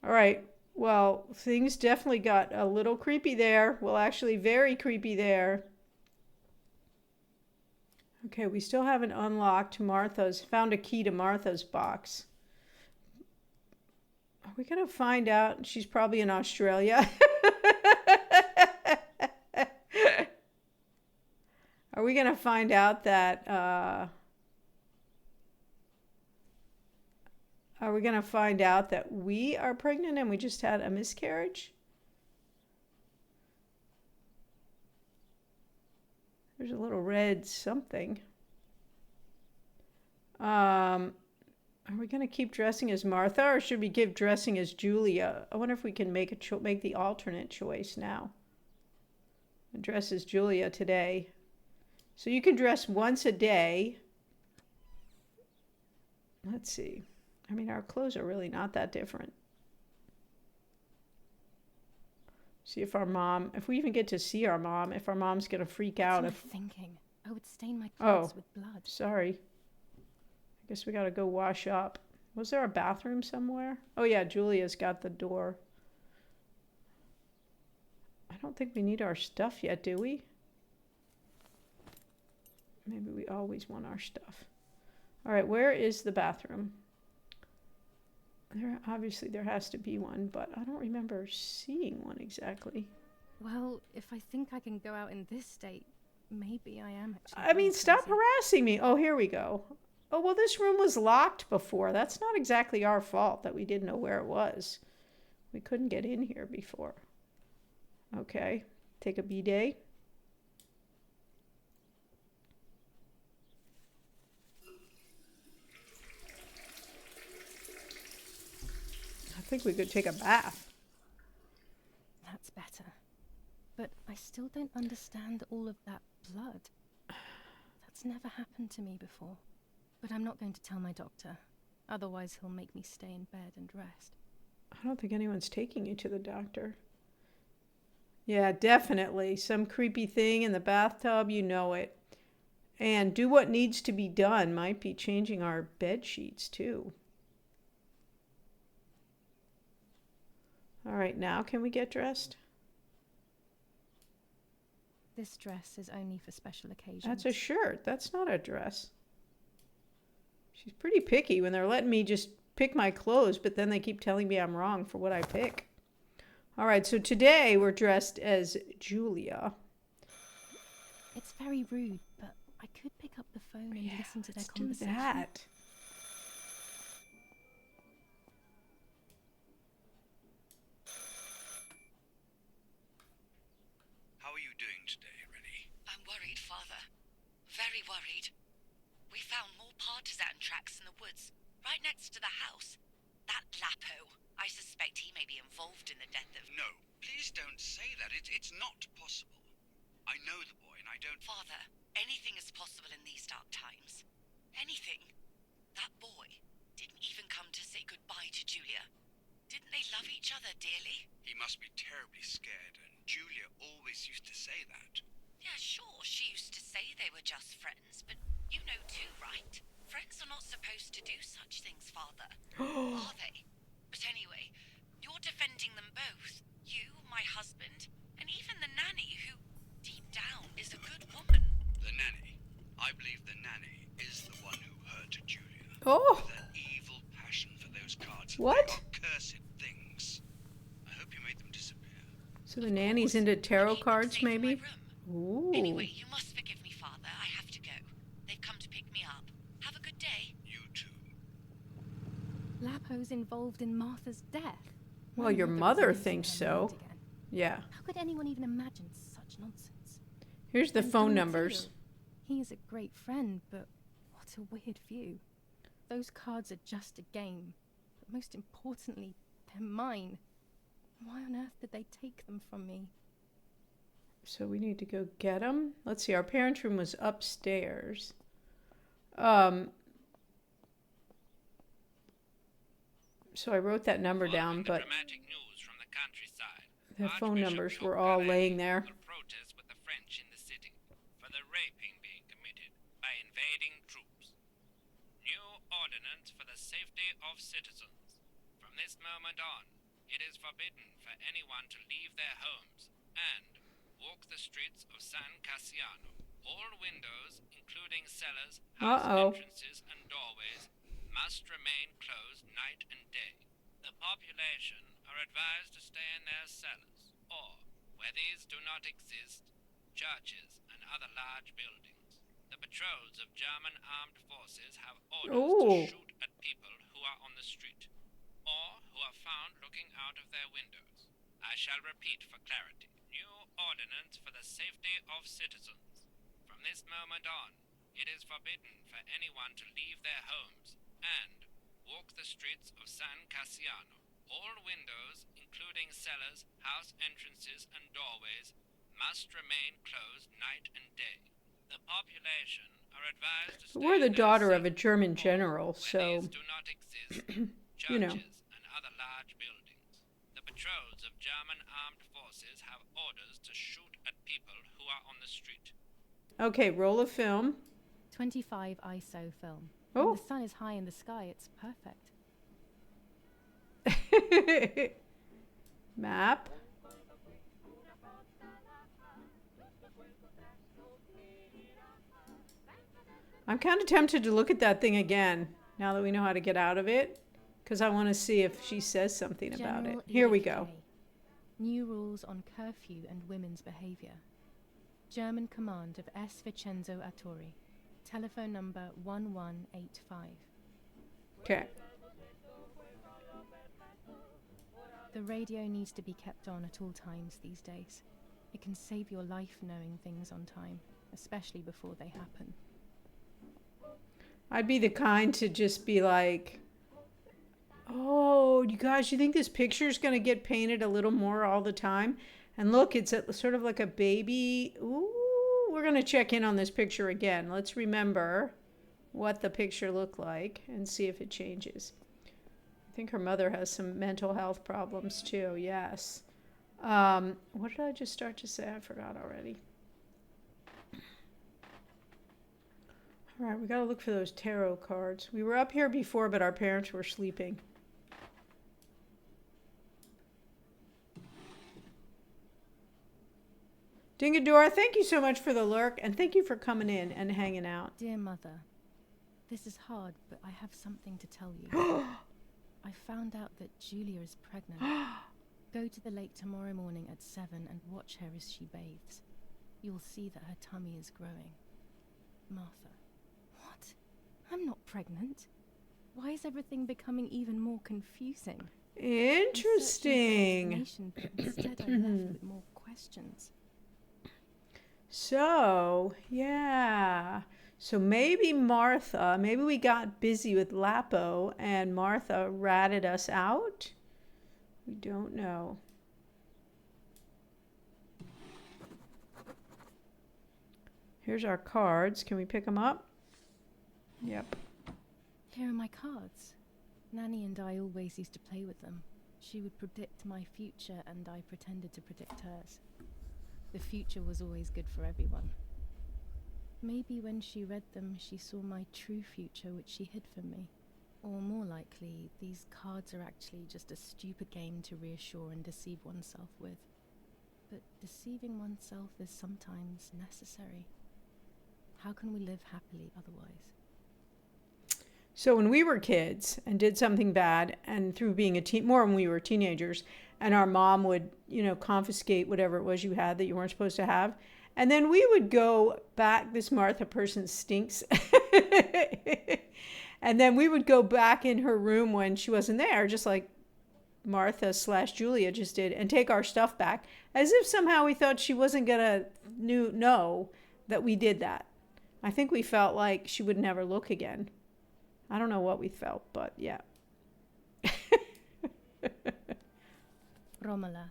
All right. Well, things definitely got a little creepy there. Well, actually, very creepy there. Okay, we still haven't unlocked Martha's, found a key to Martha's box. Are we going to find out? She's probably in Australia. Are we going to find out that, are we going to find out that we are pregnant and we just had a miscarriage? There's a little red something. Are we going to keep dressing as Martha or should we give dressing as Julia? I wonder if we can make the alternate choice now. Dress as Julia today. So you can dress once a day. Let's see. I mean, our clothes are really not that different. See if we even get to see our mom, if our mom's going to freak out. What am I thinking? I would stain my clothes with blood. Sorry. I guess we got to go wash up. Was there a bathroom somewhere? Oh yeah, Julia's got the door. I don't think we need our stuff yet, do we? Maybe we always want our stuff. All right, where is the bathroom? Obviously there has to be one, but I don't remember seeing one exactly. Well, if I think I can go out in this state, maybe I am actually. I mean, stop harassing me. Oh, here we go. Oh, well, this room was locked before. That's not exactly our fault that we didn't know where it was. We couldn't get in here before. Okay, take a B-day. I think we could take a bath. That's better. But I still don't understand all of that blood. That's never happened to me before. But I'm not going to tell my doctor. Otherwise he'll make me stay in bed and rest. I don't think anyone's taking you to the doctor. Yeah, definitely. Some creepy thing in the bathtub, you know it. And do what needs to be done. Might be changing our bed sheets too. All right, now can we get dressed? This dress is only for special occasions. That's a shirt. That's not a dress. She's pretty picky when they're letting me just pick my clothes, but then they keep telling me I'm wrong for what I pick. All right, so today we're dressed as Julia. It's very rude, but I could pick up the phone and listen to their conversation. Do that. How are you doing today, Rennie? I'm worried, Father. Very worried. We found more partisan tracks in the woods, right next to the house. That Lapo, I suspect he may be involved in the death of... No, please don't say that. It's not possible. I know the boy and I don't... Father, anything is possible in these dark times. Anything. That boy didn't even come to say goodbye to Julia. Didn't they love each other dearly? He must be terribly scared, and Julia always used to say that. Yeah, sure, she used to say they were just friends, but you know too, right? Friends are not supposed to do such things, Father. Are they? But anyway, you're defending them both. You, my husband, and even the nanny who, deep down, is a good woman. The nanny? I believe the nanny is the one who hurt Julia. Oh! With her evil passion for those cards. What? They are cursed things. I hope you made them disappear. So the nanny's into tarot cards, maybe? Ooh. Anyway, you must forgive me, Father. I have to go. They've come to pick me up. Have a good day. You too. Lapo's involved in Martha's death. Well, your mother thinks so. Yeah. How could anyone even imagine such nonsense? Here's the phone numbers. He is a great friend, but what a weird view. Those cards are just a game. But most importantly, they're mine. Why on earth did they take them from me? So we need to go get them. Let's see, our parents' room was upstairs. So I wrote that number down, but the phone numbers were all laying there. Protest with the French in the city for the raping being committed by invading troops. New ordinance for the safety of citizens. From this moment on, it is forbidden for anyone to leave their homes and walk the streets of San Cassiano. All windows, including cellars, house Uh-oh. entrances, and doorways, must remain closed night and day. The population are advised to stay in their cellars, or, where these do not exist, churches and other large buildings. The patrols of German armed forces have orders Ooh. to shoot at people who are on the street, or who are found looking out of their windows. I shall repeat for clarity. New ordinance for the safety of citizens. From this moment on, it is forbidden for anyone to leave their homes and walk the streets of San Cassiano. All windows, including cellars, house entrances, and doorways, must remain closed night and day. The population are advised to stay We're the in their daughter of a cellars, German or, general, where so these do not exist, you know. churches and other large buildings. The patrols of German armed forces have orders to shoot at people who are on the street. Okay, roll a film. 25 ISO film. Oh. When the sun is high in the sky, it's perfect. Map. I'm kind of tempted to look at that thing again now that we know how to get out of it, because I want to see if she says something about it. General Here we Edict go. K. New rules on curfew and women's behavior. German command of S. Vincenzo Attori. Telephone number 1185. Okay. The radio needs to be kept on at all times these days. It can save your life knowing things on time, especially before they happen. I'd be the kind to just be like, oh, you guys, you think this picture is going to get painted a little more all the time? And look, it's sort of like a baby. Ooh, we're going to check in on this picture again. Let's remember what the picture looked like and see if it changes. I think her mother has some mental health problems too, yes. What did I just start to say? I forgot already. All right, we got to look for those tarot cards. We were up here before, but our parents were sleeping. Dingador, thank you so much for the lurk, and thank you for coming in and hanging out. Dear Mother, this is hard, but I have something to tell you. I found out that Julia is pregnant. Go to the lake tomorrow morning at 7 and watch her as she bathes. You'll see that her tummy is growing. Martha. What? I'm not pregnant. Why is everything becoming even more confusing? Interesting. But instead I'm left with more questions. So, yeah. So maybe Martha, maybe we got busy with Lapo and Martha ratted us out? We don't know. Here's our cards. Can we pick them up? Yep. Here are my cards. Nanny and I always used to play with them. She would predict my future and I pretended to predict hers. The future was always good for everyone. Maybe when she read them, she saw my true future, which she hid from me. Or more likely, these cards are actually just a stupid game to reassure and deceive oneself with. But deceiving oneself is sometimes necessary. How can we live happily otherwise? So when we were kids and did something bad, and through being more when we were teenagers, and our mom would, confiscate whatever it was you had that you weren't supposed to have, and then we would go back. This Martha person stinks. And then we would go back in her room when she wasn't there, just like Martha/Julia just did, and take our stuff back, as if somehow we thought she wasn't gonna know that we did that. I think we felt like she would never look again. I don't know what we felt, but yeah. Romola,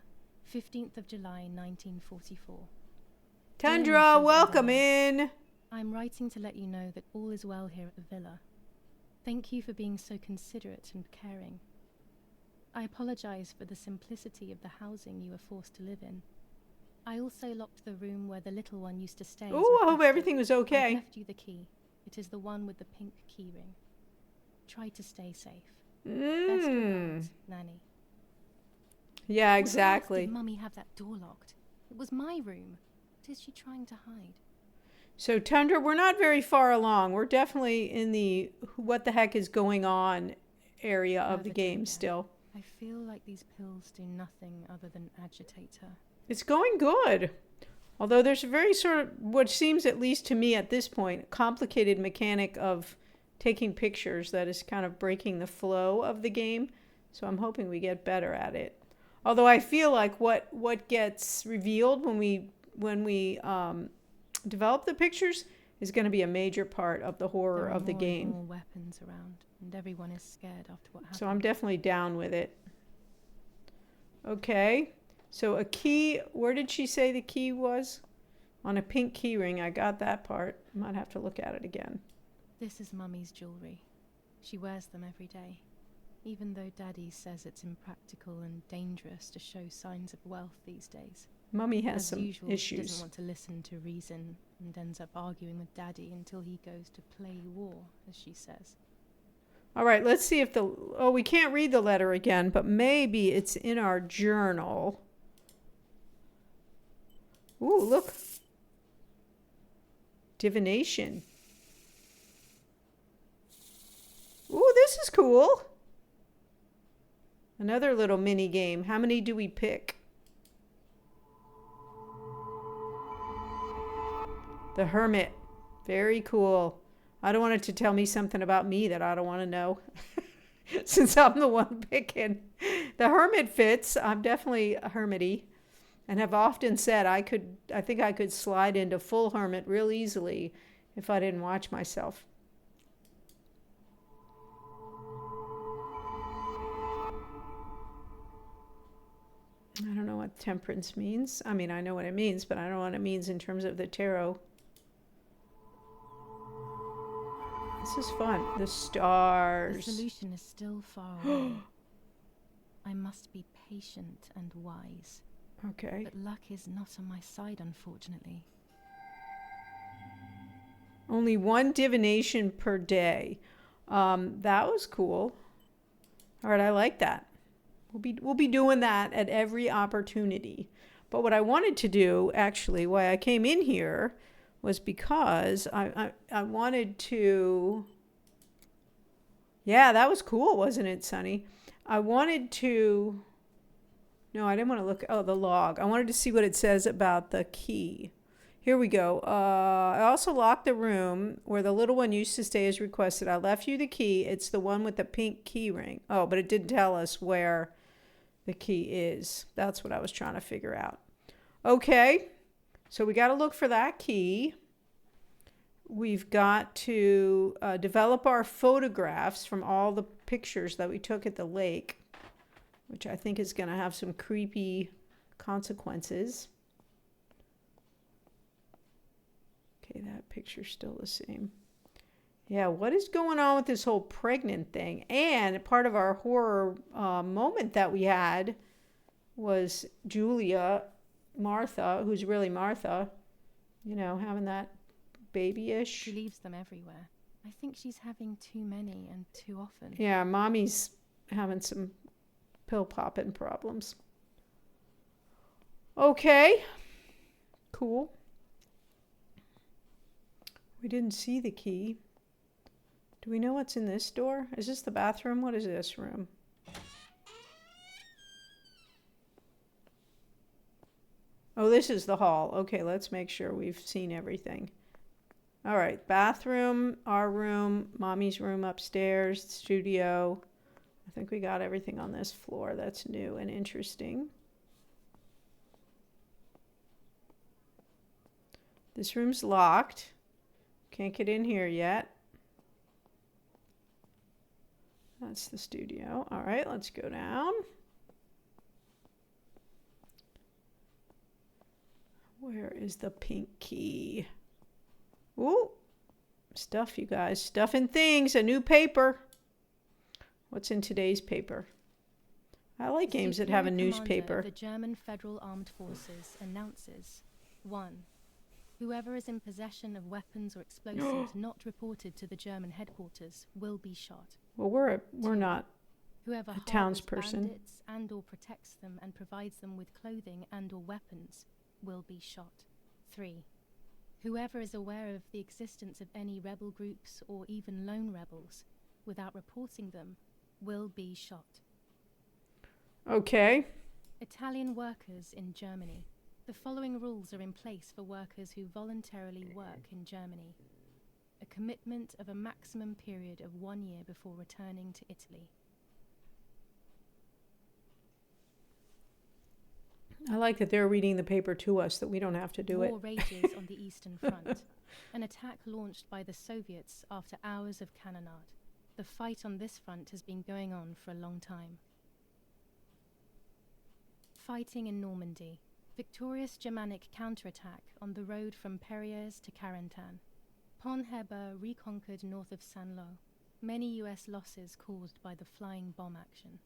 15th of July, 1944. Tundra, Mrs. welcome Adele. in. I'm writing to let you know that all is well here at the villa. Thank you for being so considerate and caring. I apologize for the simplicity of the housing you were forced to live in. I also locked the room where the little one used to stay. as Oh, I hope requested. everything was I've okay. left you the key. It is the one with the pink keyring. Try to stay safe. Best Mm. regards, Nanny. Why Yeah, on earth exactly. did Mummy have that door locked? It was my room. What is she trying to hide? So, Tundra, we're not very far along. We're definitely in the what the heck is going on area of the Another day game then. still. I feel like these pills do nothing other than agitate her. It's going good. Although there's a very sort of, what seems at least to me at this point, complicated mechanic of taking pictures that is kind of breaking the flow of the game. So I'm hoping we get better at it. Although I feel like what gets revealed when we develop the pictures is going to be a major part of the horror There are of the more game. and more weapons around, and everyone is scared after what happened. So I'm definitely down with it. Okay. So a key, where did she say the key was? On a pink key ring. I got that part. Might have to look at it again. This is Mummy's jewelry. She wears them every day, even though Daddy says it's impractical and dangerous to show signs of wealth these days. Mummy has As some usual, she issues. doesn't want to listen to reason and ends up arguing with Daddy until he goes to play war, as she says. All right, let's see if we can't read the letter again, but maybe it's in our journal. Ooh, look. Divination. Ooh, this is cool. Another little mini game. How many do we pick? The Hermit. Very cool. I don't want it to tell me something about me that I don't want to know. Since I'm the one picking. The Hermit fits. I'm definitely a hermity. And have often said I think I could slide into full hermit real easily if I didn't watch myself. I don't know what temperance means. I mean, I know what it means, but I don't know what it means in terms of the tarot. This is fun. The The stars. solution is still far away. I must be patient and wise. Okay. But luck is not on my side, unfortunately. Only one divination per day. That was cool. All right, I like that. We'll be doing that at every opportunity. But what I wanted to do, actually, why I came in here, was because I wanted to. Yeah, that was cool, wasn't it, Sunny? I wanted to. No, I didn't want to look. Oh, the log. I wanted to see what it says about the key. Here we go. I also locked the room where the little one used to stay as requested. I left you the key. It's the one with the pink key ring. Oh, but it didn't tell us where the key is. That's what I was trying to figure out. Okay, so we got to look for that key. We've got to develop our photographs from all the pictures that we took at the lake, which I think is going to have some creepy consequences. Okay, that picture's still the same. Yeah, what is going on with this whole pregnant thing? And part of our horror moment that we had was Julia, Martha, who's really Martha, having that babyish. She leaves them everywhere. I think she's having too many and too often. Yeah, Mommy's having some pill popping problems. Okay, cool. We didn't see the key. Do we know what's in this door? Is this the bathroom? What is this room? Oh, this is the hall. Okay, let's make sure we've seen everything. All right, bathroom, our room, Mommy's room upstairs, studio. I think we got everything on this floor that's new and interesting. This room's locked. Can't get in here yet. That's the studio. All right, let's go down. Where is the pink key? Ooh, stuff, you guys. Stuff and things. A new paper. What's in today's paper? I like games that have a Superior Commander newspaper. of the German Federal Armed Forces announces 1. Whoever is in possession of weapons or explosives not reported to the German headquarters will be shot. Well, we're not Whoever a harbors townsperson. bandits and or protects them and provides them with clothing and or weapons will be shot. 3. Whoever is aware of the existence of any rebel groups or even lone rebels without reporting them will be shot. Okay. Italian workers in Germany. The following rules are in place for workers who voluntarily work in Germany. A commitment of a maximum period of 1 year before returning to Italy. I like that they're reading the paper to us, that we don't have to do War it. rages on the Eastern Front. An attack launched by the Soviets after hours of cannonade. The fight on this front has been going on for a long time. Fighting in Normandy. Victorious Germanic counterattack on the road from Perriers to Carentan. Pont Heber reconquered north of Saint-Lô. Many US losses caused by the flying bomb action.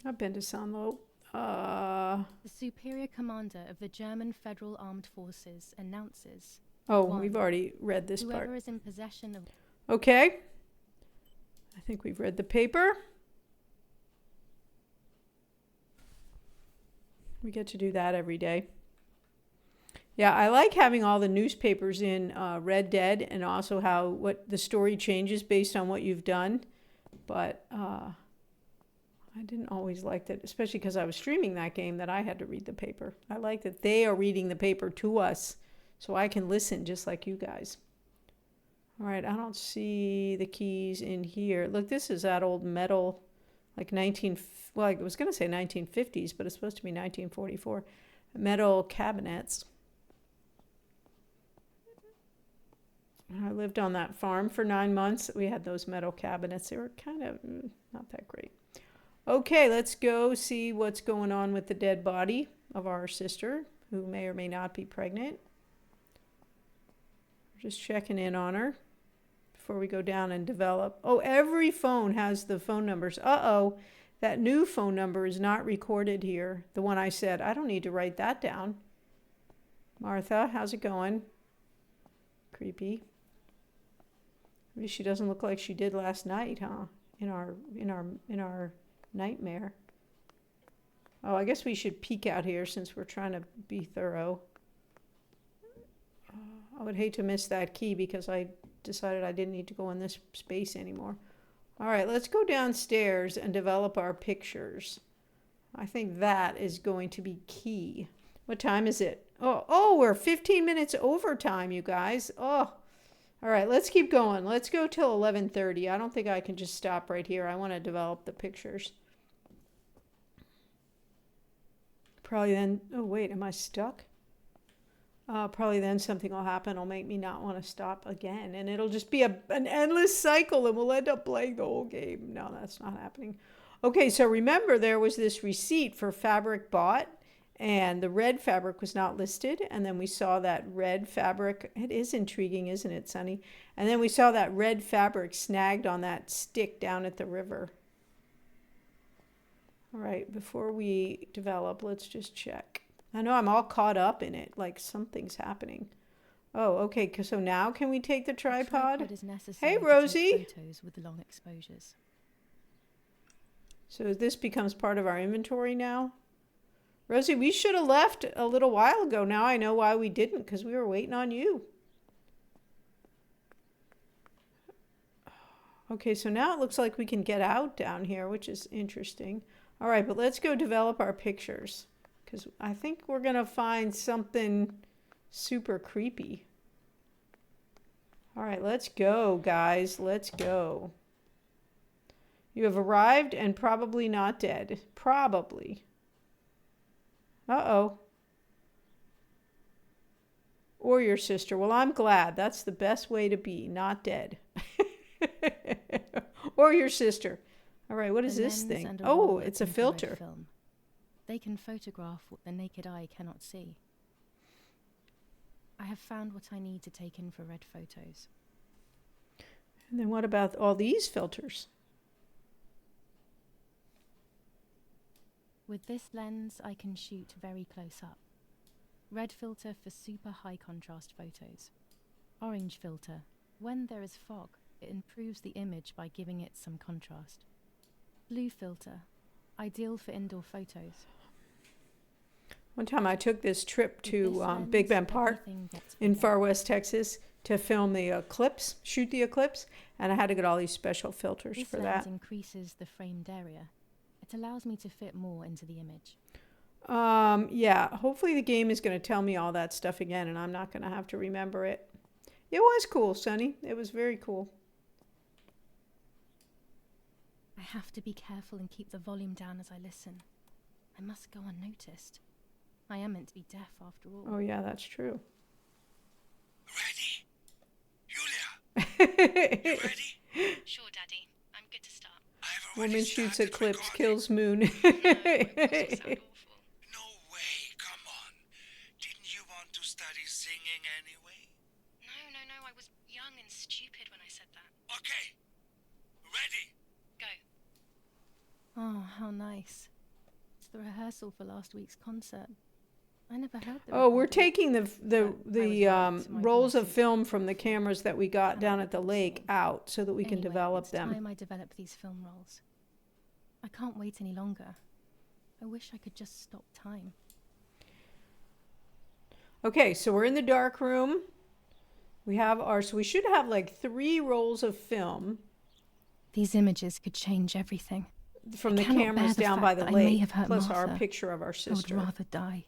I've been to Saint-Lô. The superior commander of the German Federal Armed Forces announces, Oh, 1. we've already read this Whoever part. is in possession of... Okay. I think we've read the paper. We get to do that every day. Yeah, I like having all the newspapers in Red Dead, and also how what the story changes based on what you've done. But I didn't always like that, especially because I was streaming that game, that I had to read the paper. I like that they are reading the paper to us so I can listen just like you guys. All right, I don't see the keys in here. Look, this is that old metal, like well, I was going to say 1950s, but it's supposed to be 1944. Metal cabinets. I lived on that farm for 9 months. We had those metal cabinets. They were kind of not that great. Okay, let's go see what's going on with the dead body of our sister, who may or may not be pregnant. Just checking in on her before we go down and develop. Oh, every phone has the phone numbers. Uh-oh, that new phone number is not recorded here. The one I said, I don't need to write that down. Martha, how's it going? Creepy. Maybe she doesn't look like she did last night, huh? In our nightmare. Oh, I guess we should peek out here since we're trying to be thorough. I would hate to miss that key because I decided I didn't need to go in this space anymore. All right, let's go downstairs and develop our pictures. I think that is going to be key. What time is it? Oh, we're 15 minutes over time, you guys. Oh, all right, let's keep going. Let's go till 11:30. I don't think I can just stop right here. I want to develop the pictures. Probably then, oh wait, am I stuck? Probably then something will happen. It'll make me not want to stop again. And it'll just be an endless cycle and we'll end up playing the whole game. No, that's not happening. Okay, so remember there was this receipt for fabric bought and the red fabric was not listed. And then we saw that red fabric. It is intriguing, isn't it, Sunny? And then we saw that red fabric snagged on that stick down at the river. All right, before we develop, let's just check. I know I'm all caught up in it, like something's happening. Oh, okay, so now can we take the tripod? Is necessary Hey, to Rosie. take photos with long exposures. So this becomes part of our inventory now? Rosie, we should have left a little while ago. Now I know why we didn't, because we were waiting on you. Okay, so now it looks like we can get out down here, which is interesting. All right, but let's go develop our pictures, because I think we're going to find something super creepy. All right, let's go, guys. Let's go. You have arrived and probably not dead. Probably. Uh-oh. Or your sister. Well, I'm glad. That's the best way to be, not dead. Or your sister. All right, what is this thing? Oh, it's a filter. Film. They can photograph what the naked eye cannot see. I have found what I need to take infrared photos. And then what about all these filters? With this lens, I can shoot very close up. Red filter for super high contrast photos. Orange filter, when there is fog. It improves the image by giving it some contrast. Blue filter, ideal for indoor photos. One time I took this trip With this to lens, Big Bend Park everything gets in bigger. far west Texas to film the eclipse, shoot the eclipse, and I had to get all these special filters This for lens that. increases the framed area. It allows me to fit more into the image. Yeah, hopefully the game is going to tell me all that stuff again and I'm not going to have to remember it. It was cool, Sonny. It was very cool. I have to be careful and keep the volume down as I listen. I must go unnoticed. I am meant to be deaf after all. Oh, yeah, that's true. Ready? Julia, you ready? Sure, Daddy. I'm good to start. I've already Woman shoots started eclipse, recording. kills moon. No, it doesn't sound awful. No way, come on. Didn't you want to study singing anyway? No. I was young and stupid when I said that. Okay. Ready? Go. Oh, how nice. It's the rehearsal for last week's concert. I never heard the Oh, we're recording. taking the But I was right, my rolls voice of is film from the cameras that we got down at the Cannot lake sing. out so that we can Anyway, develop it's them. time I develop these film rolls. I can't wait any longer. I wish I could just stop time. Okay, so we're in the dark room. So we should have like 3 rolls of film These images could change everything. from I the cannot cameras bear the down by fact the that I may lake, have hurt plus our Martha. picture of our I would sister. rather die.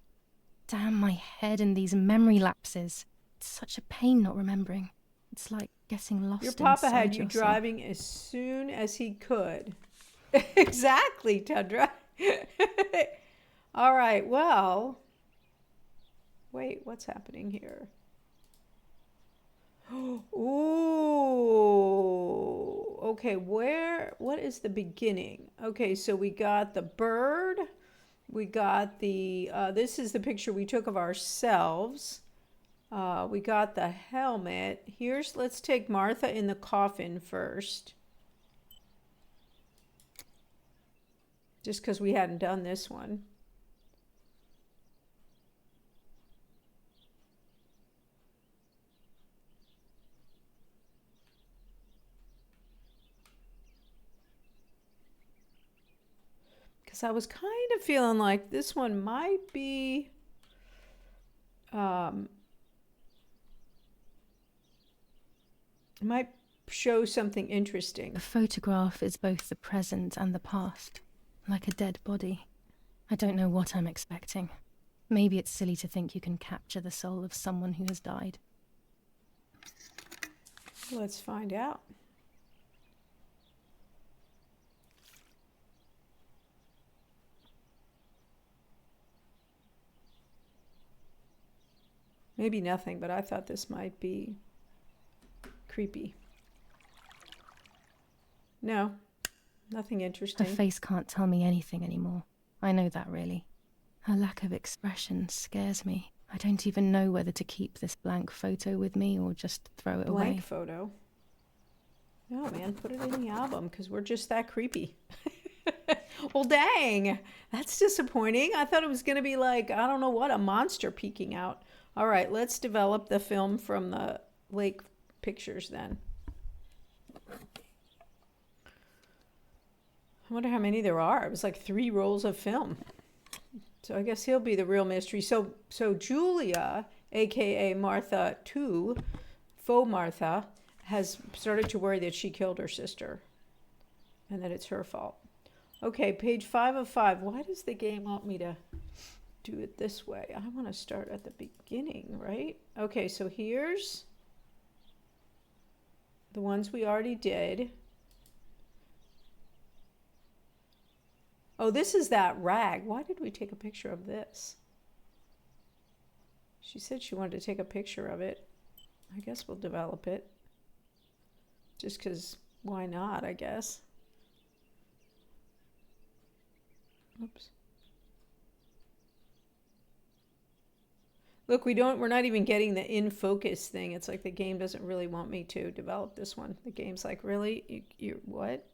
Damn my head and these memory lapses. It's such a pain not remembering. It's like getting lost Your papa had inside you yourself. driving as soon as he could. Exactly, Tundra. All right, well. Wait, what's happening here? Ooh. Okay, what is the beginning? Okay, so we got the bird. We got this is the picture we took of ourselves. We got the helmet. Let's take Martha in the coffin first. Just because we hadn't done this one. Because I was kind of feeling like this one might be might show something interesting. The photograph is both the present and the past, like a dead body. I don't know what I'm expecting. Maybe it's silly to think you can capture the soul of someone who has died. Let's find out. Maybe nothing, but I thought this might be creepy. No, nothing Her interesting. face can't tell me anything anymore. I know that, really. Her lack of expression scares me. I don't even know whether to keep this blank photo with me or just throw it Blank away. photo. No, man, put it in the album because we're just that creepy. Well, dang, that's disappointing. I thought it was going to be like, I don't know what, a monster peeking out. All right, let's develop the film from the lake pictures then. I wonder how many there are. It was like 3 rolls of film. So I guess he'll be the real mystery. So Julia, aka Martha 2, faux Martha, has started to worry that she killed her sister and that it's her fault. Okay, page 5 of 5. Why does the game want me to do it this way? I want to start at the beginning, right? Okay, so here's the ones we already did. Oh, this is that rag. Why did we take a picture of this? She said she wanted to take a picture of it. I guess we'll develop it. Just because, why not, I guess. Oops. Look, we're not even getting the in focus thing. It's like the game doesn't really want me to develop this one. The game's like, really? You what?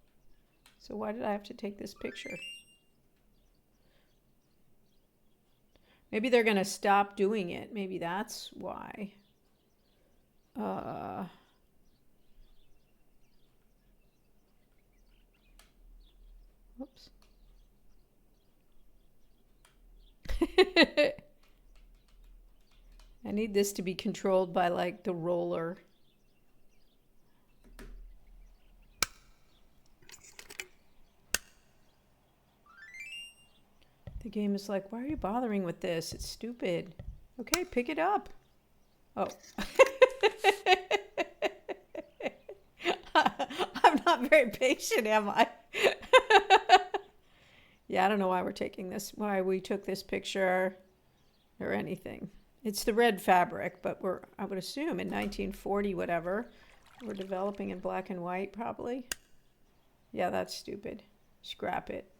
So why did I have to take this picture? Maybe they're going to stop doing it. Maybe that's why. Whoops. I need this to be controlled by like the roller. The game is like, why are you bothering with this? It's stupid. Okay, pick it up. Oh. I'm not very patient, am I? Yeah, I don't know why we're taking this, why we took this picture or anything. It's the red fabric, but I would assume in 1940, whatever, we're developing in black and white probably. Yeah, that's stupid. Scrap it.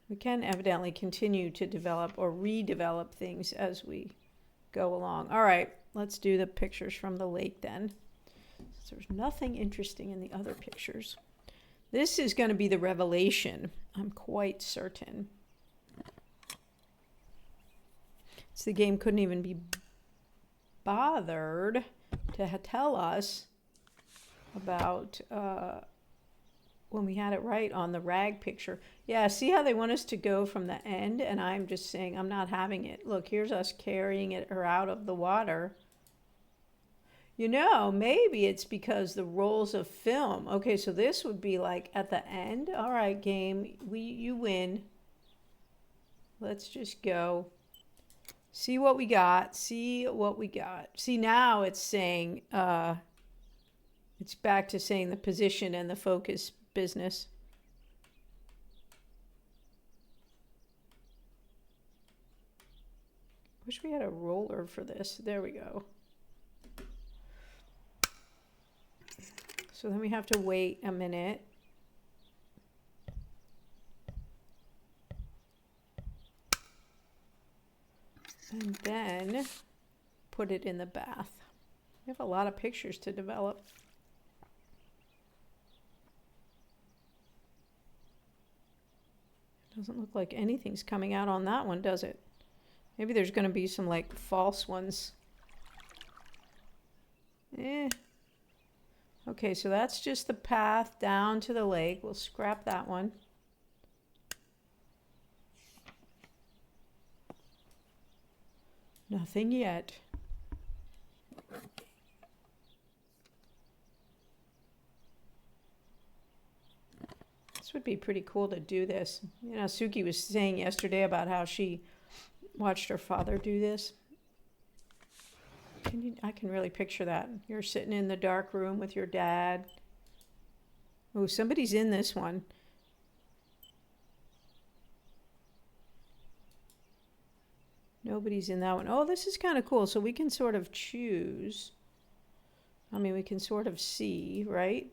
We can evidently continue to develop or redevelop things as we go along. All right, let's do the pictures from the lake then. There's nothing interesting in the other pictures. This is going to be the revelation, I'm quite certain. So the game couldn't even be bothered to tell us about when we had it right on the rag picture. Yeah, see how they want us to go from the end? And I'm just saying, I'm not having it. Look, here's us carrying her out of the water. You know, maybe it's because the rolls of film. Okay, so this would be like at the end. All right, game, you win. Let's just go. See what we got. See what we got. See, now it's saying, it's back to saying the position and the focus business. Wish we had a roller for this. There we go. So then we have to wait a minute. And then put it in the bath. We have a lot of pictures to develop. Doesn't look like anything's coming out on that one, does it? Maybe there's going to be some like false ones. Okay, so that's just the path down to the lake. We'll scrap that one. Nothing yet. This would be pretty cool to do this. You know, Suki was saying yesterday about how she watched her father do this. I can really picture that. You're sitting in the dark room with your dad. Oh, somebody's in this one. Nobody's in that one. Oh, this is kind of cool. So we can sort of choose. I mean, we can sort of see, right?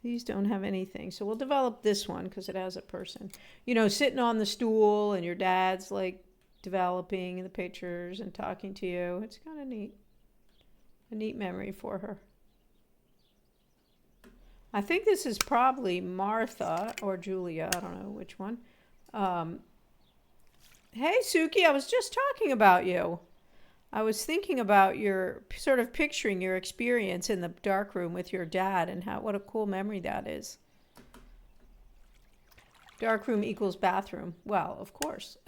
These don't have anything. So we'll develop this one because it has a person. You know, sitting on the stool and your dad's like developing the pictures and talking to you. It's kind of neat. A neat memory for her. I think this is probably Martha or Julia. I don't know which one. Hey, Suki, I was just talking about you. I was thinking about your sort of picturing your experience in the dark room with your dad and what a cool memory that is. Dark room equals bathroom. Well, of course.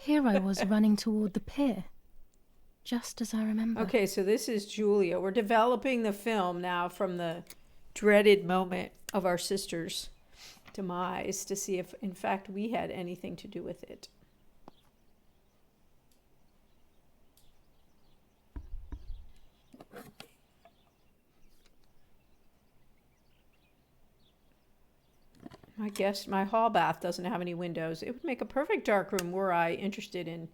Here I was running toward the pier, just as I remember. Okay, so this is Julia. We're developing the film now from the dreaded moment of our sister's demise to see if, in fact, we had anything to do with it. I guess my hall bath doesn't have any windows. It would make a perfect dark room were I interested in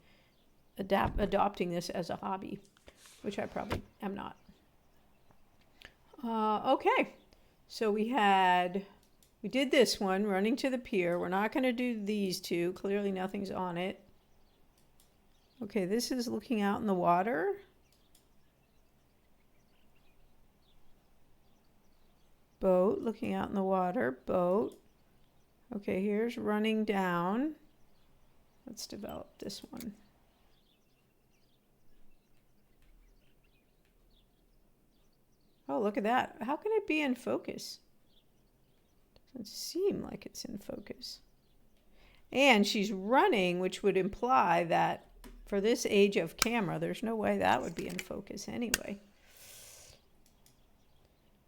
adopting this as a hobby, which I probably am not. Okay, so we did this one, running to the pier. We're not going to do these two. Clearly nothing's on it. Okay, this is looking out in the water. Boat, looking out in the water, boat. Okay, here's running down. Let's develop this one. Oh, look at that. How can it be in focus? Doesn't seem like it's in focus. And she's running, which would imply that for this age of camera, there's no way that would be in focus anyway.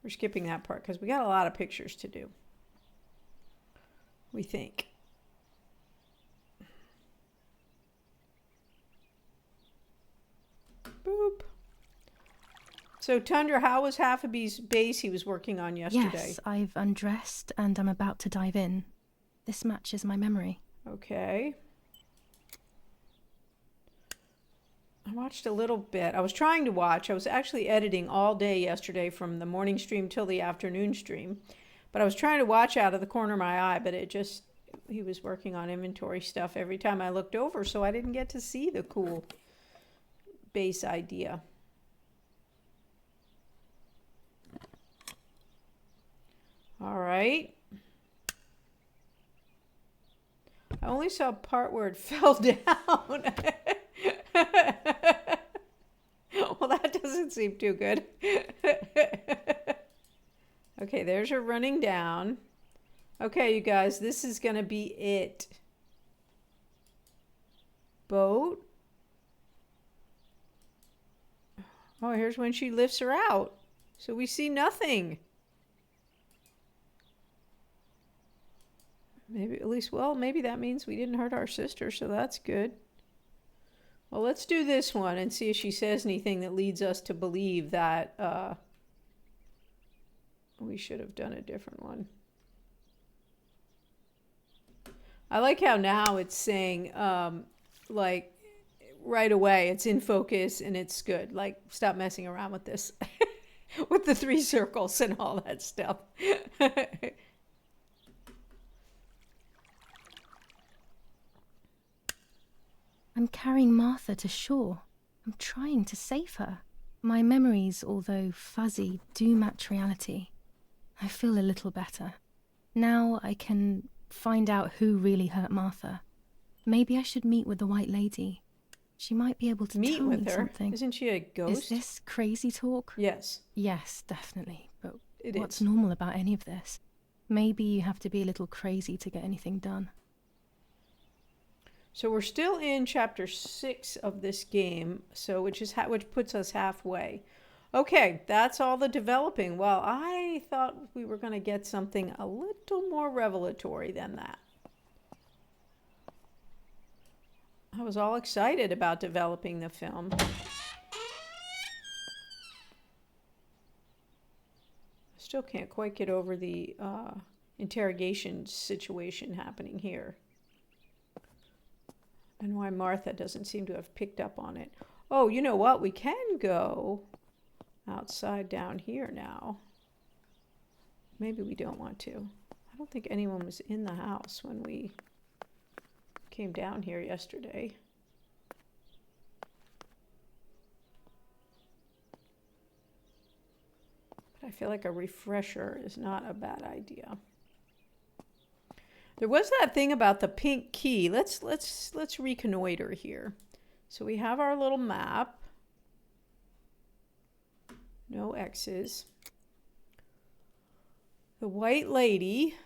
We're skipping that part because we got a lot of pictures to do. We think. Boop. So, Tundra, how was Haffy's base he was working on yesterday? Yes, I've undressed and I'm about to dive in. This matches my memory. Okay. I watched a little bit. I was trying to watch. I was actually editing all day yesterday from the morning stream till the afternoon stream. But I was trying to watch out of the corner of my eye, but he was working on inventory stuff every time I looked over, so I didn't get to see the cool base idea. All right. I only saw a part where it fell down. Well, that doesn't seem too good. Okay, there's her running down. Okay, you guys, this is going to be it. Boat. Oh, here's when she lifts her out. So we see nothing. Maybe at least, well, maybe that means we didn't hurt our sister, so that's good. Well, let's do this one and see if she says anything that leads us to believe that we should have done a different one. I like how now it's saying, like, right away, it's in focus and it's good. Like, stop messing around with this. With the 3 circles and all that stuff. I'm carrying Martha to shore. I'm trying to save her. My memories, although fuzzy, do match reality. I feel a little better. Now I can find out who really hurt Martha. Maybe I should meet with the White Lady. She might be able to Meet tell with me her? something. Isn't she a ghost? Is this crazy talk? Yes. Yes, definitely. But It what's is. normal about any of this? Maybe you have to be a little crazy to get anything done. So we're still in chapter 6 of this game, so which puts us halfway. Okay, that's all the developing. Well, I thought we were going to get something a little more revelatory than that. I was all excited about developing the film. Still can't quite get over the interrogation situation happening here. And why Martha doesn't seem to have picked up on it. Oh, you know what? We can go outside down here now. Maybe we don't want to. I don't think anyone was in the house when we came down here yesterday. But I feel like a refresher is not a bad idea. There was that thing about the pink key. Let's reconnoiter here. So we have our little map. No X's. The White Lady.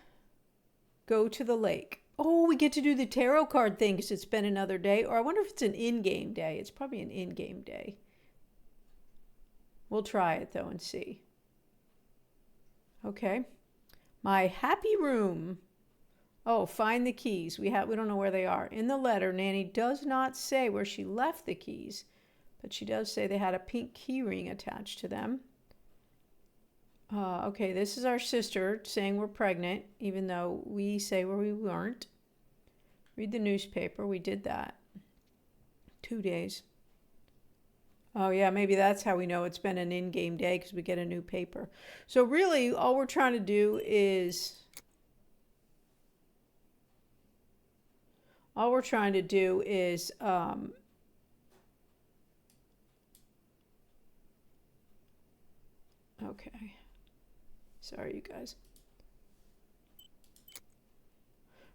Go to the lake. Oh, we get to do the tarot card thing because it's been another day. Or I wonder if it's an in-game day. It's probably an in-game day. We'll try it though and see. Okay. My happy room. Oh, find the keys. We don't know where they are. In the letter, Nanny does not say where she left the keys, but she does say they had a pink key ring attached to them. Okay, this is our sister saying we're pregnant, even though we say where we weren't. Read the newspaper. We did that. 2 days. Oh, yeah, maybe that's how we know it's been an in-game day, because we get a new paper. So really, all we're trying to do is... okay. Sorry, you guys.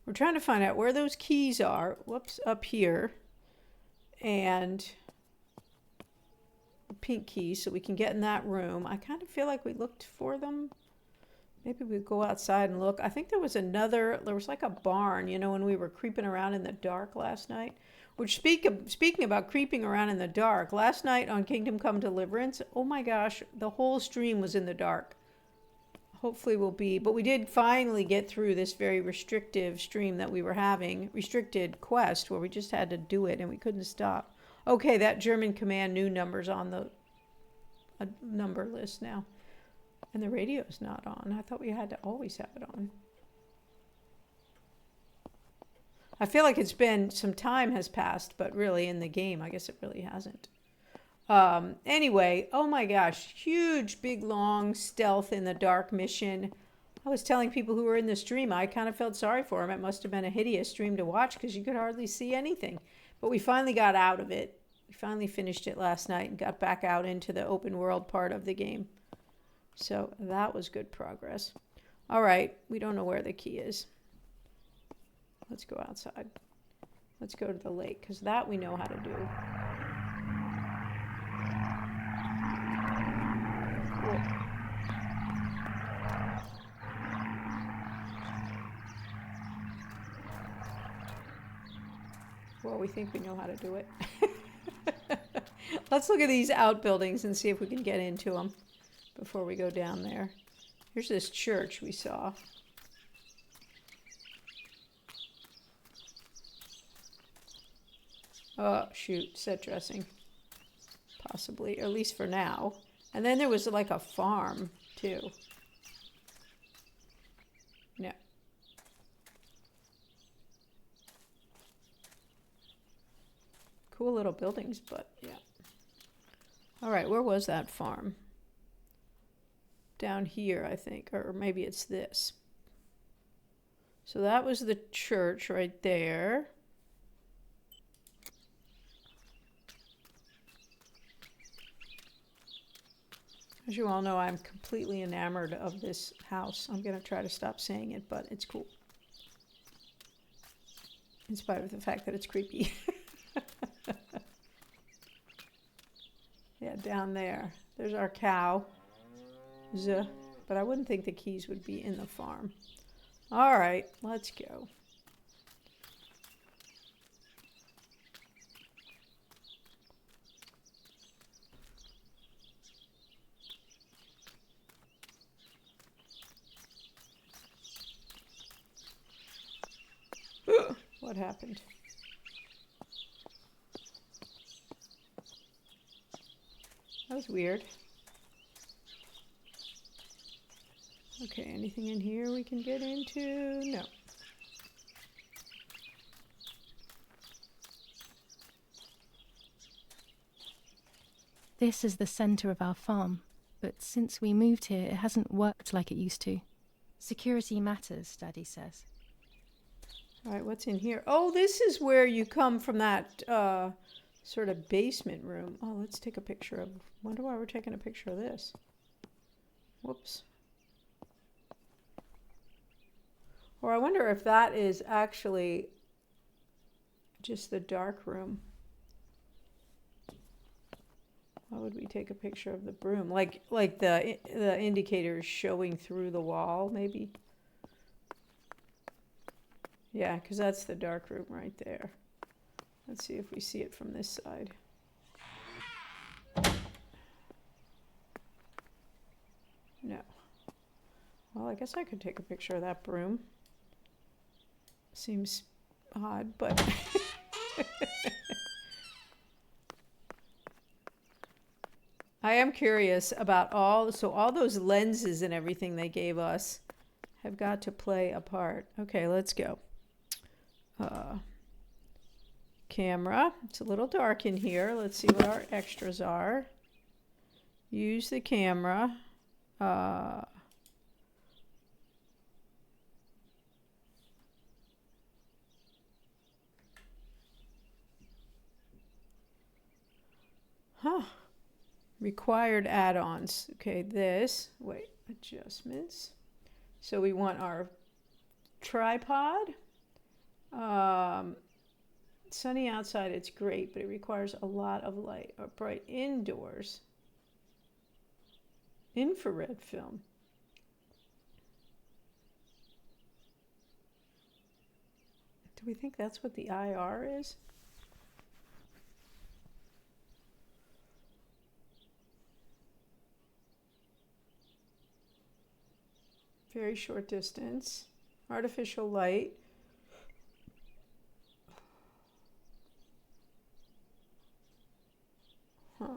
We're trying to find out where those keys are. Whoops, up here. And pink keys, so we can get in that room. I kind of feel like we looked for them Maybe we go outside and look. I think there was like a barn, you know, when we were creeping around in the dark last night. Which speaking about creeping around in the dark, last night on Kingdom Come Deliverance, oh my gosh, the whole stream was in the dark. Hopefully but we did finally get through this very restrictive stream that we were having, restricted quest where we just had to do it and we couldn't stop. Okay, that German command new number's on the number list now. And the radio's not on. I thought we had to always have it on. I feel like some time has passed, but really in the game, I guess it really hasn't. Anyway, oh my gosh, huge, big, long stealth in the dark mission. I was telling people who were in the stream, I kind of felt sorry for them. It must have been a hideous stream to watch because you could hardly see anything. But we finally got out of it. We finally finished it last night and got back out into the open world part of the game. So that was good progress. All right, we don't know where the key is. Let's go outside. Let's go to the lake because that we know how to do. Cool. Well, we think we know how to do it. Let's look at these outbuildings and see if we can get into them before we go down there. Here's this church we saw. Oh, shoot, set dressing. Possibly, or at least for now. And then there was like a farm, too. No. Cool little buildings, but yeah. All right, where was that farm? Down here, I think, or maybe it's this. So that was the church right there. As you all know, I'm completely enamored of this house. I'm going to try to stop saying it, but it's cool. In spite of the fact that it's creepy. Yeah, down there. There's our cow. But I wouldn't think the keys would be in the farm. All right, let's go. What happened? That was weird. Okay, anything in here we can get into? No. This is the center of our farm, but since we moved here, it hasn't worked like it used to. Security matters, Daddy says. All right, what's in here? Oh, this is where you come from that sort of basement room. Oh, let's take a picture of... Wonder why we're taking a picture of this. Whoops. Or I wonder if that is actually just the dark room. Why would we take a picture of the broom? Like the indicator is showing through the wall, maybe? Yeah, because that's the dark room right there. Let's see if we see it from this side. No. Well, I guess I could take a picture of that broom. Seems odd, but... I am curious about all those lenses and everything they gave us have got to play a part. Okay, let's go. Camera. It's a little dark in here. Let's see what our extras are. Use the camera. Huh. Required add-ons. Okay, adjustments. So we want our tripod. Sunny outside, it's great, but it requires a lot of light. Or bright indoors. Infrared film. Do we think that's what the IR is? Very short distance. Artificial light. Huh.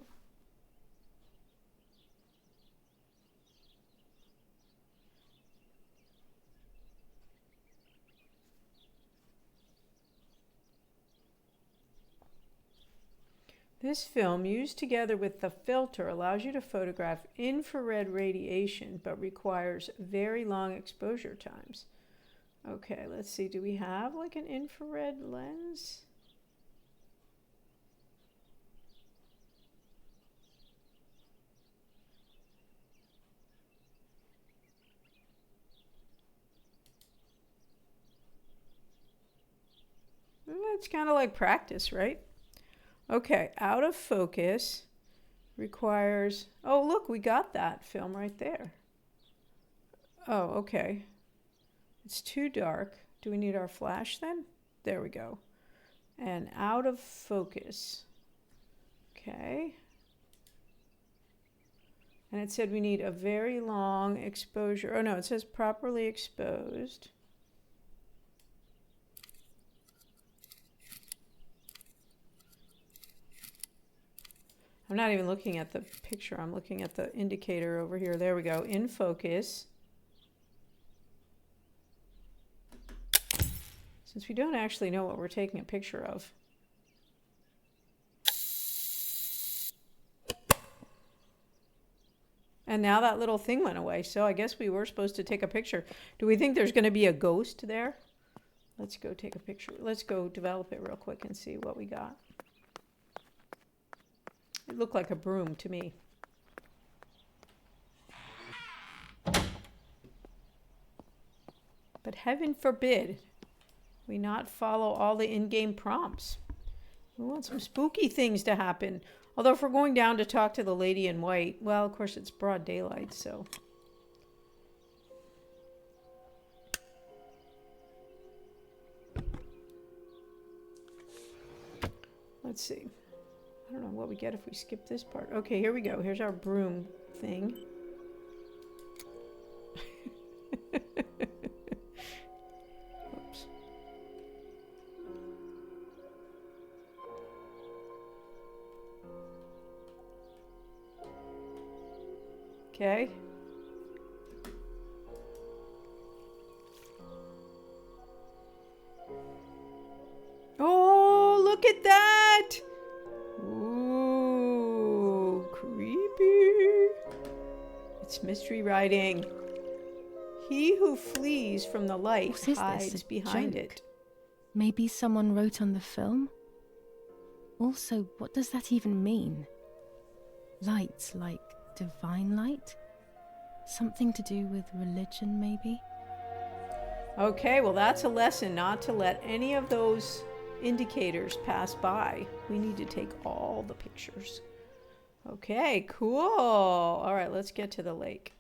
This film, used together with the filter, allows you to photograph infrared radiation, but requires very long exposure times. Okay, let's see. Do we have like an infrared lens? It's kind of like practice, right? Okay, out of focus requires, oh, look, we got that film right there. Oh, okay. It's too dark. Do we need our flash then? There we go. And out of focus. Okay. And it said we need a very long exposure. Oh, no, it says properly exposed. I'm not even looking at the picture. I'm looking at the indicator over here. There we go. In focus. Since we don't actually know what we're taking a picture of. And now that little thing went away. So I guess we were supposed to take a picture. Do we think there's going to be a ghost there? Let's go take a picture. Let's go develop it real quick and see what we got. It looked like a broom to me. But heaven forbid we not follow all the in-game prompts. We want some spooky things to happen. Although if we're going down to talk to the lady in white, well, of course it's broad daylight, so. Let's see. I don't know what we get if we skip this part. Okay, here we go. Here's our broom thing. Oops. Okay. Oh, look at that! Ooh, creepy. It's mystery writing. He who flees from the light What is hides this, a behind joke? it. Maybe someone wrote on the film? Also, what does that even mean? Light, like divine light? Something to do with religion, maybe? Okay, well, that's a lesson not to let any of those indicators pass by. We need to take all the pictures. Okay, cool. All right, let's get to the lake.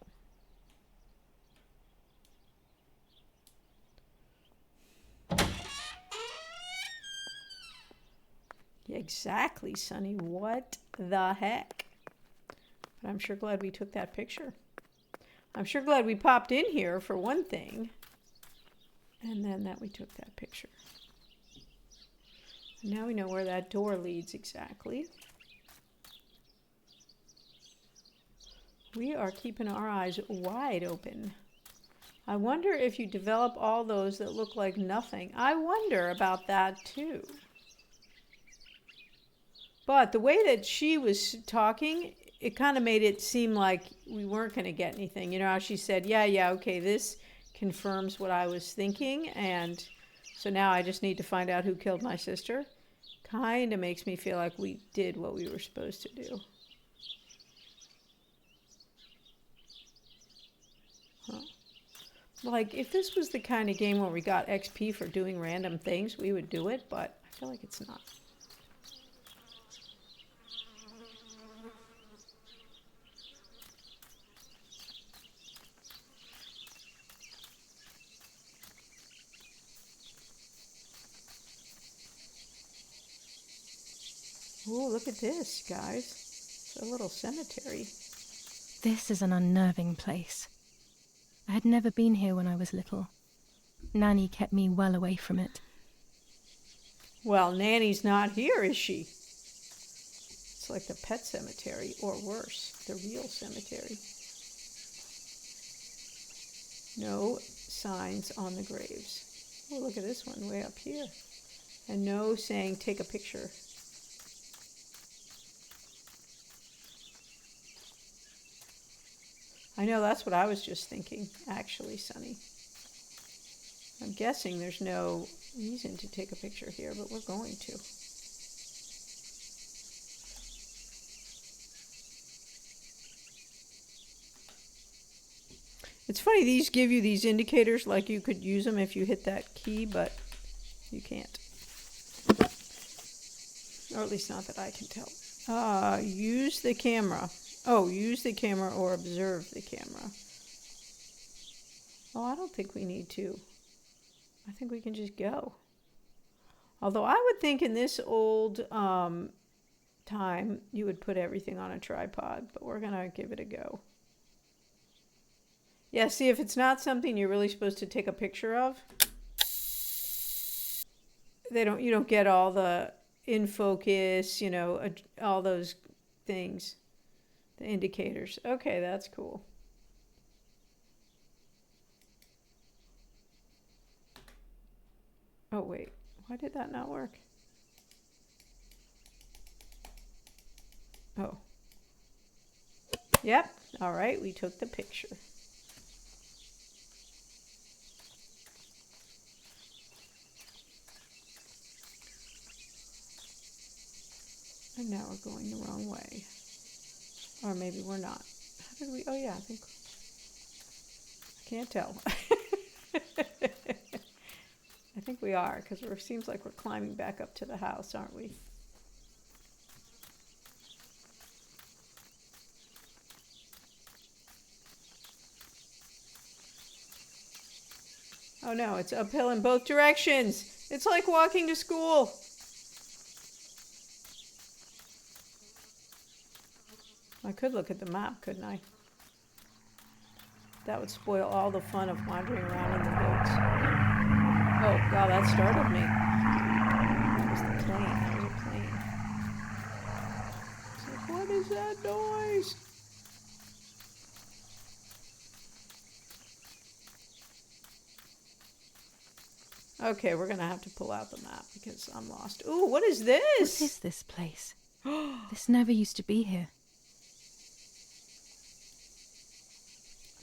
Exactly, Sonny. What the heck? But I'm sure glad we took that picture. I'm sure glad we popped in here for one thing. And then that we took that picture. Now we know where that door leads exactly. We are keeping our eyes wide open. I wonder if you develop all those that look like nothing. I wonder about that too. But the way that she was talking, it kind of made it seem like we weren't going to get anything. You know how she said, yeah, okay, this confirms what I was thinking, and so now I just need to find out who killed my sister. Kind of makes me feel like we did what we were supposed to do. Huh. Like, if this was the kind of game where we got XP for doing random things, we would do it, but I feel like it's not. Oh, look at this, guys. It's a little cemetery. This is an unnerving place. I had never been here when I was little. Nanny kept me well away from it. Well, Nanny's not here, is she? It's like the pet cemetery, or worse, the real cemetery. No signs on the graves. Oh, look at this one way up here. And no saying, take a picture. I know, that's what I was just thinking, actually, Sunny. I'm guessing there's no reason to take a picture here, but we're going to. It's funny, these give you these indicators like you could use them if you hit that key, but you can't. Or at least not that I can tell. Use the camera. Oh, use the camera or observe the camera. Oh, I don't think we need to. I think we can just go. Although I would think in this old time, you would put everything on a tripod, but we're gonna give it a go. Yeah, see, if it's not something you're really supposed to take a picture of, you don't get all the in focus, you know, all those things, the indicators. Okay, that's cool. Oh, wait, why did that not work? Oh. Yep, all right, we took the picture. And now we're going the wrong way. Or maybe we're not. How did we? Oh, yeah, I think. I can't tell. I think we are, because it seems like we're climbing back up to the house, aren't we? Oh, no, it's uphill in both directions. It's like walking to school. I could look at the map, couldn't I? That would spoil all the fun of wandering around in the woods. Oh, God, that startled me. That was the plane. That was a plane. It's like, what is that noise? Okay, we're going to have to pull out the map because I'm lost. Ooh, what is this? What is this place? This never used to be here.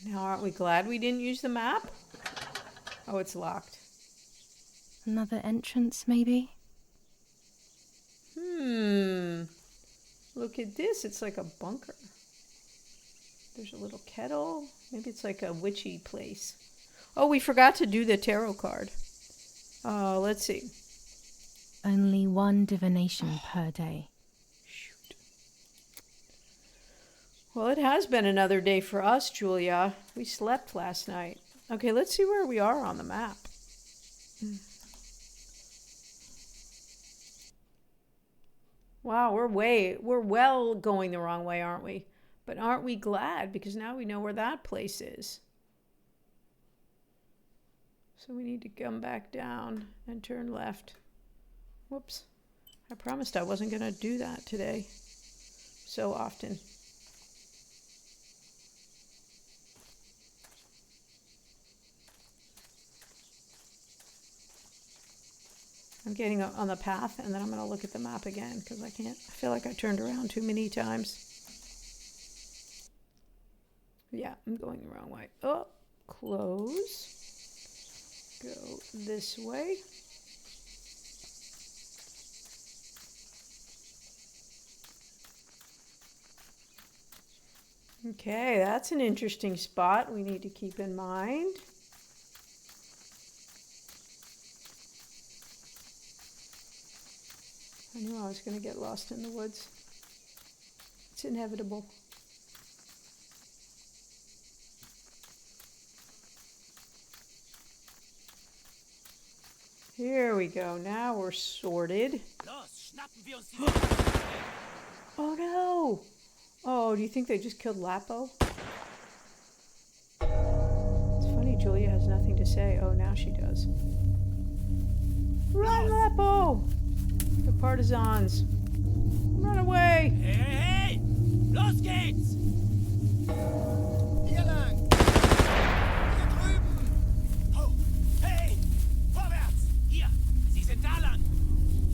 Now, aren't we glad we didn't use the map? Oh, it's locked. Another entrance, maybe? Look at this. It's like a bunker. There's a little kettle. Maybe it's like a witchy place. Oh, we forgot to do the tarot card. Let's see. Only one divination per day. Shoot. Well, it has been another day for us, Julia. We slept last night. Okay, let's see where we are on the map. Wow, we're well going the wrong way, aren't we? But aren't we glad? Because now we know where that place is. So we need to come back down and turn left. Whoops. I promised I wasn't going to do that today so often. I'm getting on the path, and then I'm going to look at the map again because I feel like I turned around too many times. Yeah, I'm going the wrong way. Oh, close. Go this way. Okay, that's an interesting spot we need to keep in mind. I knew I was going to get lost in the woods. It's inevitable. Here we go. Now we're sorted. Lost. Schnappen wir uns die... Oh no! Oh, do you think they just killed Lapo? It's funny, Julia has nothing to say. Oh, now she does. Run, Lapo! The partisans. Run away! Hey, hey, hey! Los geht's! Hier lang! Hier drüben! Oh, hey! Vorwärts! Hier! Sie sind da lang!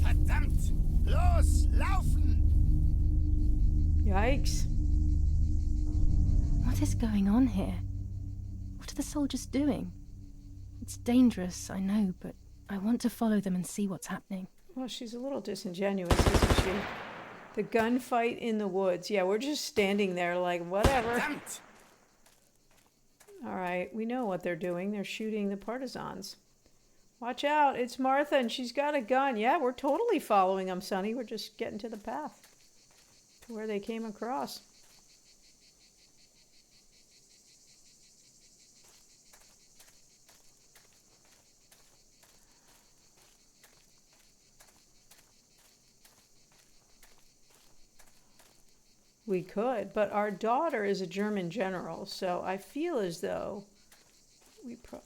Verdammt! Los, laufen! Yikes. What is going on here? What are the soldiers doing? It's dangerous, I know, but I want to follow them and see what's happening. Well, she's a little disingenuous, isn't she? The gunfight in the woods. Yeah, we're just standing there like, whatever. Verdammt! All right, we know what they're doing. They're shooting the partisans. Watch out, it's Martha and she's got a gun. Yeah, we're totally following them, Sonny. We're just getting to the path. To where they came across. We could, but our daughter is a German general, so I feel as though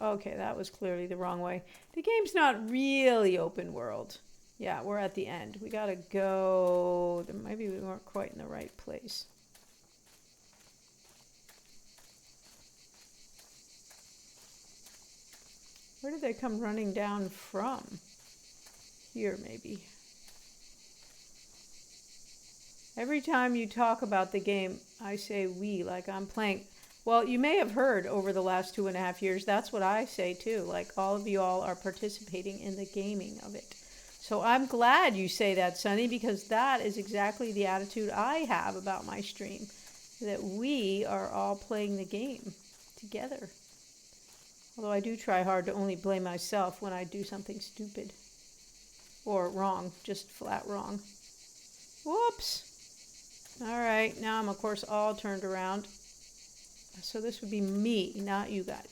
okay, that was clearly the wrong way. The game's not really open world. Yeah, we're at the end. We gotta go. Maybe we weren't quite in the right place. Where did they come running down from? Here, maybe. Every time you talk about the game, I say we, like I'm playing. Well, you may have heard over the last 2.5 years, that's what I say too. Like all of you all are participating in the gaming of it. So I'm glad you say that, Sonny, because that is exactly the attitude I have about my stream. That we are all playing the game together. Although I do try hard to only blame myself when I do something stupid. Or wrong, just flat wrong. Whoops! Alright, now I'm of course all turned around. So this would be me, not you guys.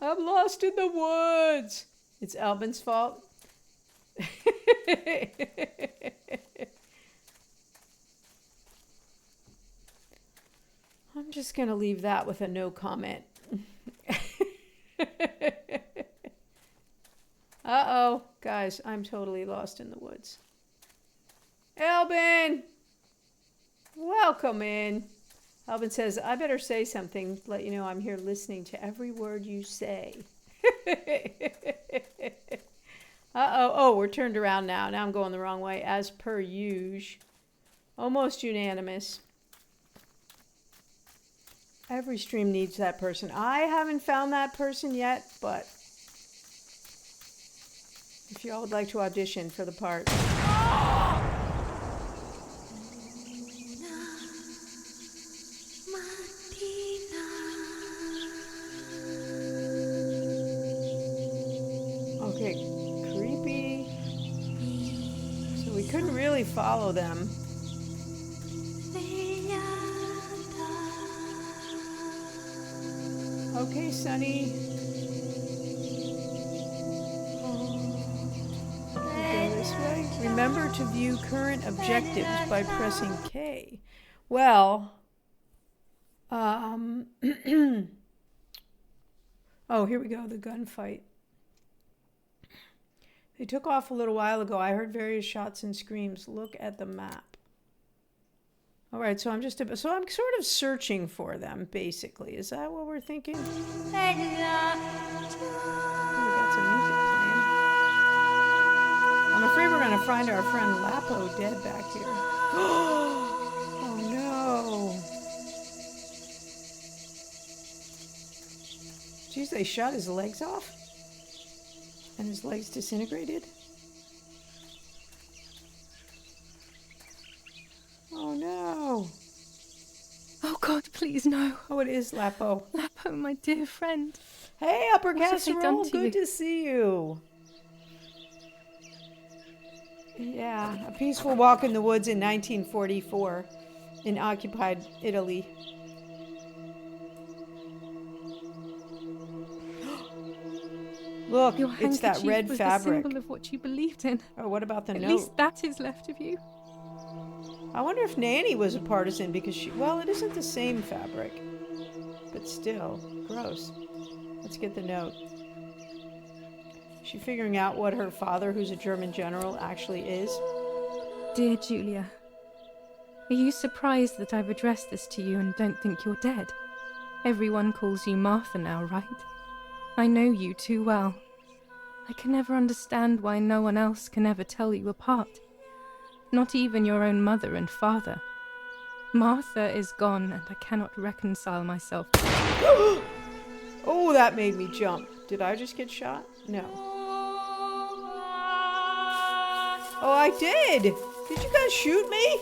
I'm lost in the woods. It's Albin's fault. I'm just going to leave that with a no comment. Uh-oh, guys, I'm totally lost in the woods. Albin! Welcome in. Albin says, I better say something, let you know I'm here listening to every word you say. Uh-oh, oh, we're turned around now. Now I'm going the wrong way, as per usual. Almost unanimous. Every stream needs that person. I haven't found that person yet, but if y'all would like to audition for the part. Okay, creepy. So we couldn't really follow them. Okay, Sonny. Go this way. Remember to view current objectives by pressing K. Well, oh, here we go, the gunfight. They took off a little while ago. I heard various shots and screams. Look at the map. All right, so I'm sort of searching for them, basically. Is that what we're thinking? Oh, we got some music playing. I'm afraid we're going to find our friend Lapo dead back here. Oh, no. Geez, they shot his legs off? And his legs disintegrated? Oh, no. Oh, God, please, no. Oh, it is Lapo. Lapo, my dear friend. Hey, Upper What have they done Casserole. to Good you? to see you. Yeah, a peaceful walk in the woods in 1944 in occupied Italy. Look, Your it's that handkerchief red was fabric. the symbol of what you believed in. Oh, what about the At note? least that is left of you. I wonder if Nanny was a partisan because she... Well, it isn't the same fabric. But still, gross. Let's get the note. Is she figuring out what her father, who's a German general, actually is? Dear Julia, are you surprised that I've addressed this to you and don't think you're dead? Everyone calls you Martha now, right? I know you too well. I can never understand why no one else can ever tell you apart. Not even your own mother and father. Martha is gone, and I cannot reconcile myself. Oh, that made me jump. Did I just get shot? No. Oh, I did! Did you guys shoot me?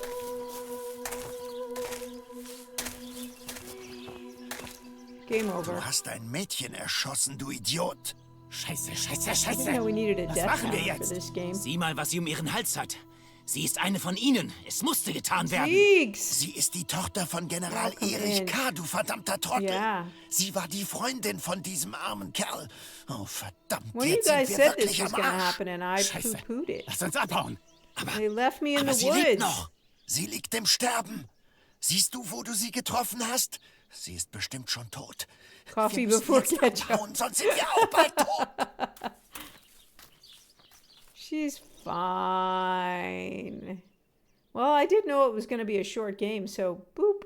Game over. Du hast ein Mädchen erschossen, du Idiot. Scheiße, scheiße, I didn't scheiße. know we needed a Was death machen wir count for jetzt? this game. Sieh mal, was sie um ihren Hals hat. Sie ist eine von ihnen. Es musste getan werden. Siegs! Sie ist die Tochter von General Welcome Erich in. K., du verdammter Trottel. Ja. Sie war die Freundin von diesem armen Kerl. Oh, verdammt, One of you jetzt sind guys wir said this wirklich was am gonna Arsch. happen and I Scheiße. poo-pooed it. Lass uns abhauen. They left me in Aber the sie lebt woods. noch. Sie liegt im Sterben. Siehst du, wo du sie getroffen hast? Sie ist bestimmt schon tot. Coffee wir müssen before jetzt ketchup. abhauen, sonst sind wir auch bald tot. She's fine. Well, I did know it was going to be a short game, so boop.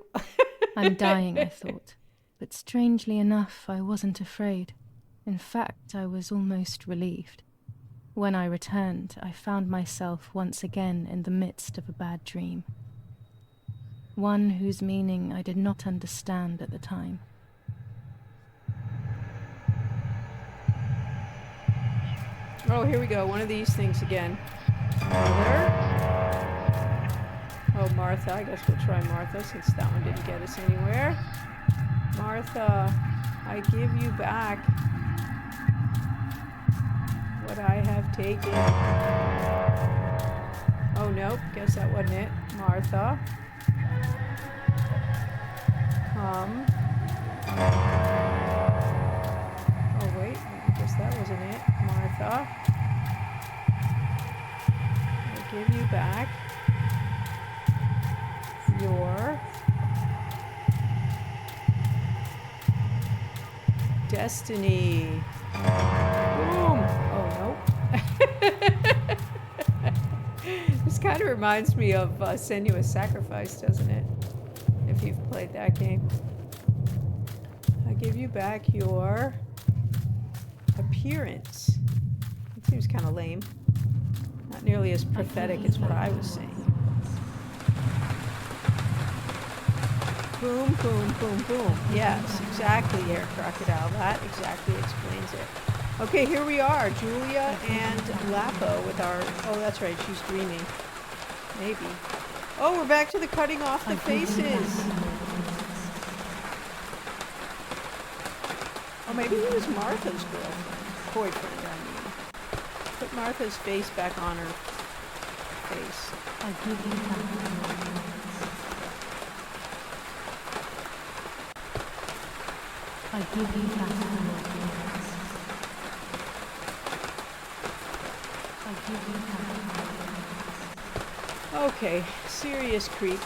I'm dying, I thought. But strangely enough, I wasn't afraid. In fact, I was almost relieved. When I returned, I found myself once again in the midst of a bad dream. One whose meaning I did not understand at the time. Oh, here we go. One of these things again. Mother. Oh, Martha. I guess we'll try Martha since that one didn't get us anywhere. Martha, I give you back what I have taken. Oh, nope. Guess that wasn't it. Martha. Oh, wait. I guess that wasn't it. Martha. I give you back your destiny. Boom. Oh, nope. This kind of reminds me of Senua's Sacrifice, doesn't it? If you've played that game. I give you back your appearance. It seems kind of lame. Not nearly as pathetic as what I was saying. Boom, boom, boom, boom. Yes, exactly, Air Crocodile. That exactly explains it. Okay, here we are, Julia and Lapo with our... Oh, that's right, she's dreaming. Maybe. Oh, we're back to the cutting off the faces. Oh, maybe he was Martha's boyfriend, I mean. Put Martha's face back on her face. I give you back. I give you back. I give you back. Okay, serious creep.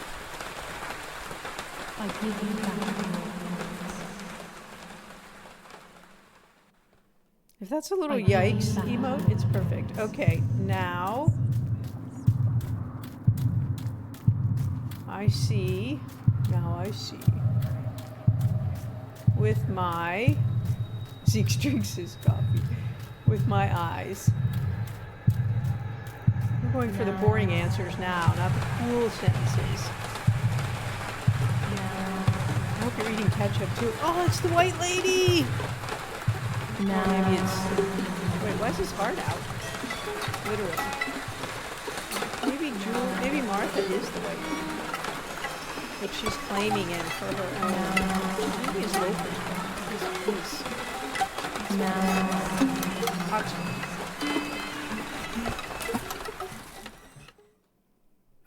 I give you back. If that's a little I give you yikes back. emote, it's perfect. Okay, now I see. Now I see. With my Zeke drinks his coffee. With my eyes. We're going for the boring answers now, not the cool sentences. I hope you're eating ketchup too. Oh, it's the white lady! Now, Or maybe it's... Wait, why is his heart out? Literally. Maybe Martha is the white lady. But she's claiming it for her own. Maybe his loafers.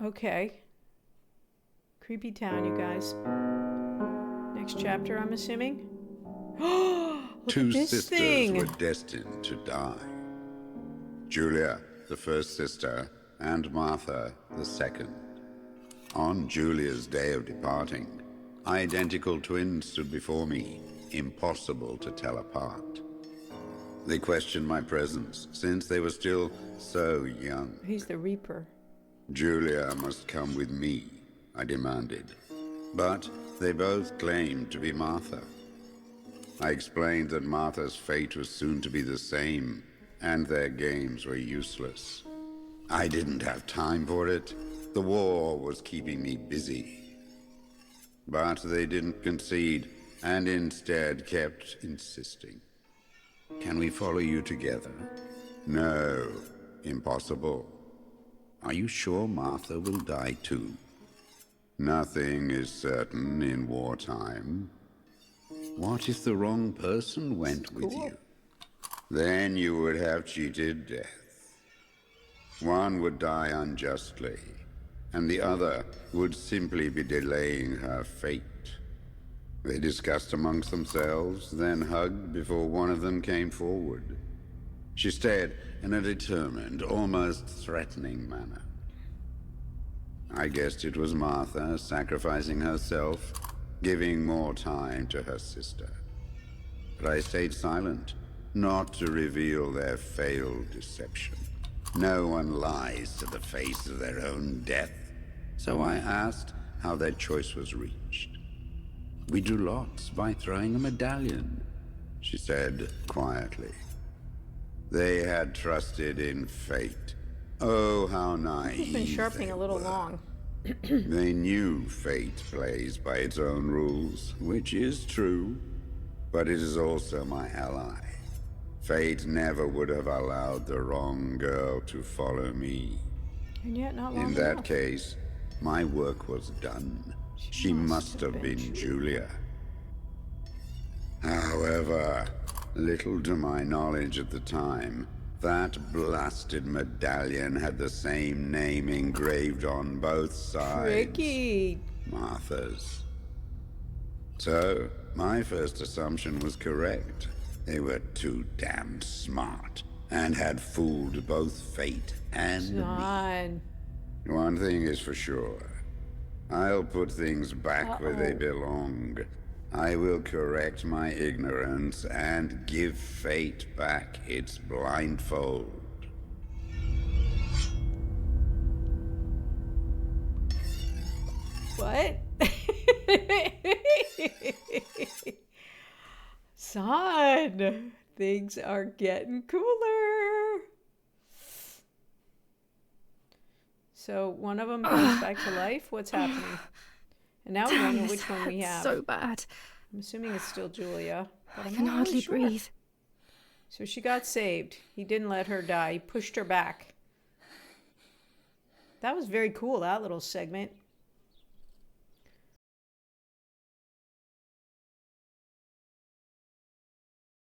Okay. Creepy town, you guys. Next chapter, I'm assuming. Two this sisters thing. were destined to die. Julia, the first sister, and Martha, the second. On Julia's day of departing, identical twins stood before me, impossible to tell apart. They questioned my presence, since they were still so young. He's the Reaper. Julia must come with me, I demanded. But they both claimed to be Martha. I explained that Martha's fate was soon to be the same, and their games were useless. I didn't have time for it. The war was keeping me busy. But they didn't concede, and instead kept insisting. Can we follow you together? No, impossible. Are you sure Martha will die too? Nothing is certain in wartime. What if the wrong person went with you? Then you would have cheated death. One would die unjustly, and the other would simply be delaying her fate. They discussed amongst themselves, then hugged before one of them came forward. She stared in a determined, almost threatening manner. I guessed it was Martha sacrificing herself, giving more time to her sister. But I stayed silent, not to reveal their failed deception. No one lies to the face of their own death, so I asked how their choice was reached. We drew lots by throwing a medallion, she said quietly. They had trusted in fate. Oh, how naive. He's been sharpening they a little were. long. They knew fate plays by its own rules, which is true, but it is also my ally. Fate never would have allowed the wrong girl to follow me. And yet not long In that enough. case, my work was done. She must have been Julia. However, little to my knowledge at the time, that blasted medallion had the same name engraved on both sides. Tricky. Martha's. So, my first assumption was correct. They were too damn smart, and had fooled both fate and me. John. One thing is for sure. I'll put things back where they belong. I will correct my ignorance and give fate back its blindfold. What? Son, things are getting cooler. So one of them comes back to life. What's happening? And now we don't know Damn, which this one we hurts have. so bad. I'm assuming it's still Julia. But I I'm can not really hardly sure. breathe. So she got saved. He didn't let her die. He pushed her back. That was very cool, that little segment.